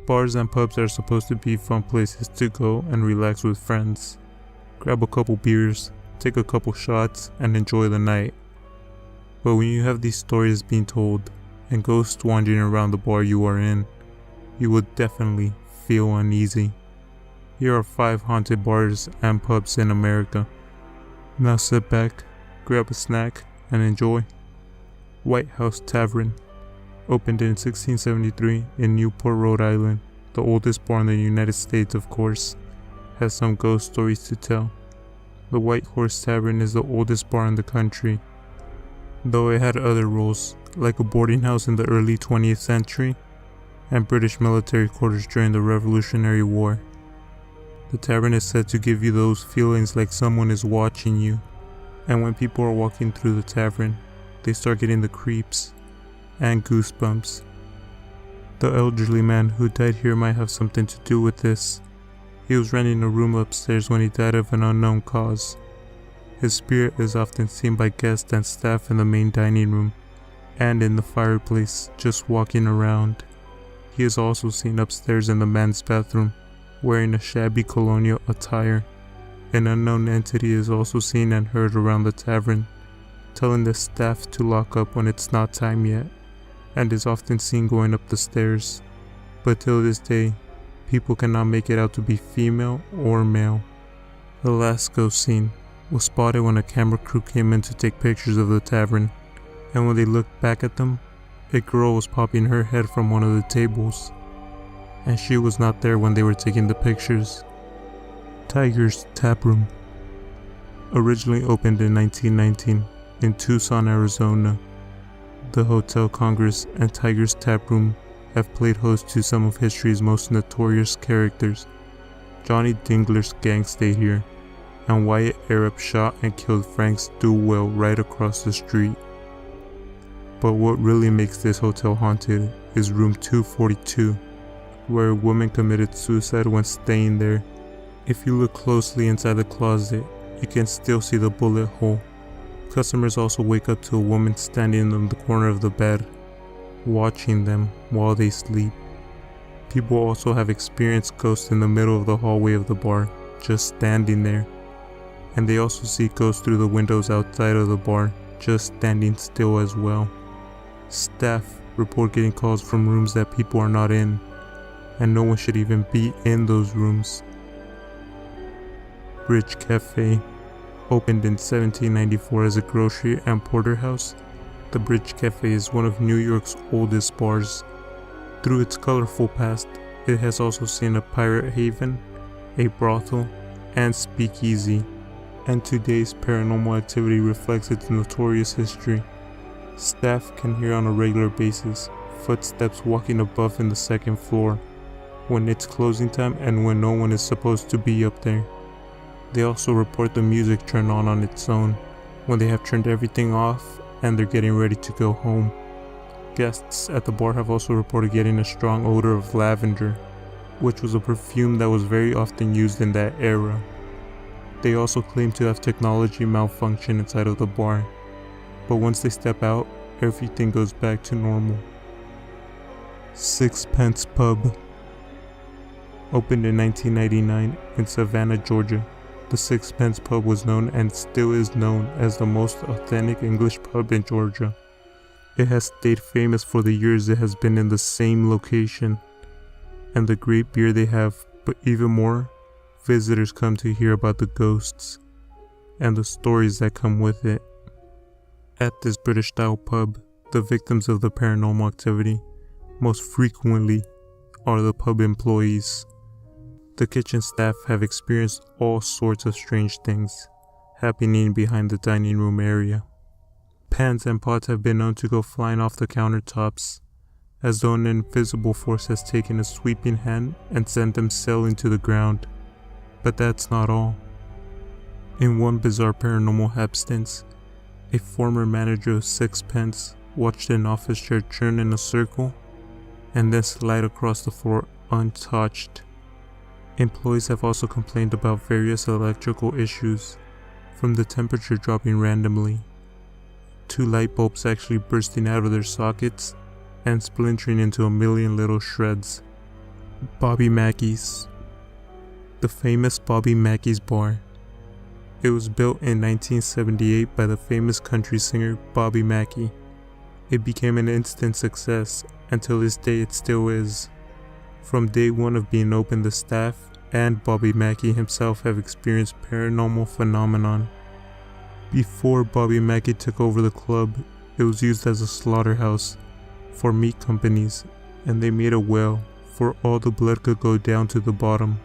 Bars and pubs are supposed to be fun places to go and relax with friends. Grab a couple beers, take a couple shots, and enjoy the night. But when you have these stories being told, and ghosts wandering around the bar you are in, you will definitely feel uneasy. Here are 5 haunted bars and pubs in America. Now sit back, grab a snack, and enjoy. White House Tavern. Opened in 1673 in Newport, Rhode Island, the oldest bar in the United States, of course, has some ghost stories to tell. The White Horse Tavern is the oldest bar in the country, though it had other roles, like a boarding house in the early 20th century and British military quarters during the Revolutionary War. The tavern is said to give you those feelings like someone is watching you, and when people are walking through the tavern, they start getting the creeps and goosebumps. The elderly man who died here might have something to do with this. He was renting a room upstairs when he died of an unknown cause. His spirit is often seen by guests and staff in the main dining room and in the fireplace just walking around. He is also seen upstairs in the man's bathroom wearing a shabby colonial attire. An unknown entity is also seen and heard around the tavern, telling the staff to lock up when it's not time yet, and is often seen going up the stairs. But till this day, people cannot make it out to be female or male. The last ghost seen was spotted when a camera crew came in to take pictures of the tavern, and when they looked back at them, a girl was popping her head from one of the tables, and she was not there when they were taking the pictures. Tiger's Tap Room. Originally opened in 1919 in Tucson, Arizona, the Hotel Congress and Tiger's Tap Room have played host to some of history's most notorious characters. Johnny Dingler's gang stayed here, and Wyatt Erup shot and killed Frank Stillwell right across the street. But what really makes this hotel haunted is room 242, where a woman committed suicide when staying there. If you look closely inside the closet, you can still see the bullet hole. Customers also wake up to a woman standing in the corner of the bed, watching them while they sleep. People also have experienced ghosts in the middle of the hallway of the bar, just standing there. And they also see ghosts through the windows outside of the bar, just standing still as well. Staff report getting calls from rooms that people are not in, and no one should even be in those rooms. Bridge Cafe. Opened in 1794 as a grocery and porterhouse, the Bridge Cafe is one of New York's oldest bars. Through its colorful past, it has also seen a pirate haven, a brothel, and speakeasy, and today's paranormal activity reflects its notorious history. Staff can hear on a regular basis footsteps walking above in the second floor, when it's closing time and when no one is supposed to be up there. They also report the music turned on its own, when they have turned everything off and they're getting ready to go home. Guests at the bar have also reported getting a strong odor of lavender, which was a perfume that was very often used in that era. They also claim to have technology malfunction inside of the bar, but once they step out, everything goes back to normal. Sixpence Pub. Opened in 1999 in Savannah, Georgia, the Sixpence Pub was known and still is known as the most authentic English pub in Georgia. It has stayed famous for the years it has been in the same location, and the great beer they have, but even more, visitors come to hear about the ghosts and the stories that come with it. At this British-style pub, the victims of the paranormal activity most frequently are the pub employees. The kitchen staff have experienced all sorts of strange things happening behind the dining room area. Pans and pots have been known to go flying off the countertops, as though an invisible force has taken a sweeping hand and sent them sailing to the ground. But that's not all. In one bizarre paranormal happenstance, a former manager of Sixpence watched an office chair turn in a circle and then slide across the floor untouched. Employees have also complained about various electrical issues, from the temperature dropping randomly, to light bulbs actually bursting out of their sockets and splintering into a million little shreds. Bobby Mackey's. The famous Bobby Mackey's Bar. It was built in 1978 by the famous country singer Bobby Mackey. It became an instant success, and till this day it still is. From day one of being open, the staff and Bobby Mackey himself have experienced paranormal phenomenon. Before Bobby Mackey took over the club, it was used as a slaughterhouse for meat companies, and they made a well for all the blood could go down to the bottom.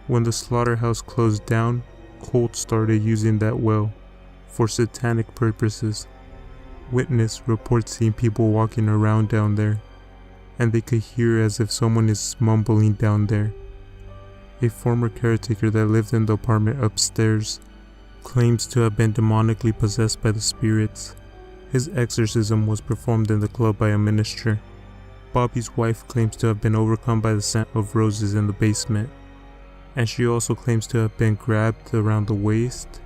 When the slaughterhouse closed down, cults started using that well for satanic purposes. Witness reports seeing people walking around down there, and they could hear as if someone is mumbling down there. A former caretaker that lived in the apartment upstairs claims to have been demonically possessed by the spirits. His exorcism was performed in the club by a minister. Bobby's wife claims to have been overcome by the scent of roses in the basement, and she also claims to have been grabbed around the waist,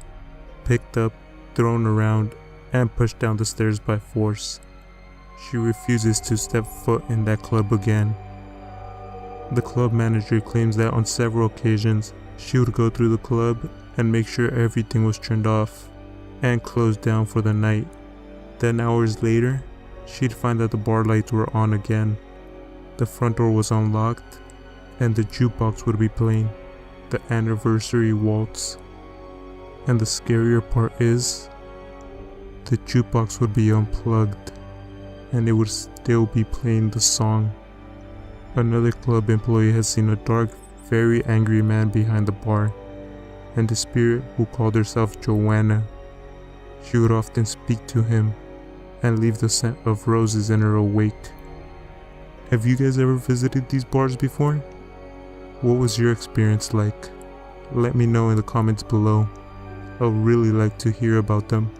picked up, thrown around, and pushed down the stairs by force. She refuses to step foot in that club again. The club manager claims that on several occasions, she would go through the club and make sure everything was turned off and closed down for the night. Then hours later, she'd find that the bar lights were on again, the front door was unlocked, and the jukebox would be playing the anniversary waltz. And the scarier part is, the jukebox would be unplugged, and it would still be playing the song. Another club employee has seen a dark, very angry man behind the bar, and the spirit who called herself Joanna. She would often speak to him and leave the scent of roses in her wake. Have you guys ever visited these bars before? What was your experience like? Let me know in the comments below. I'd really like to hear about them.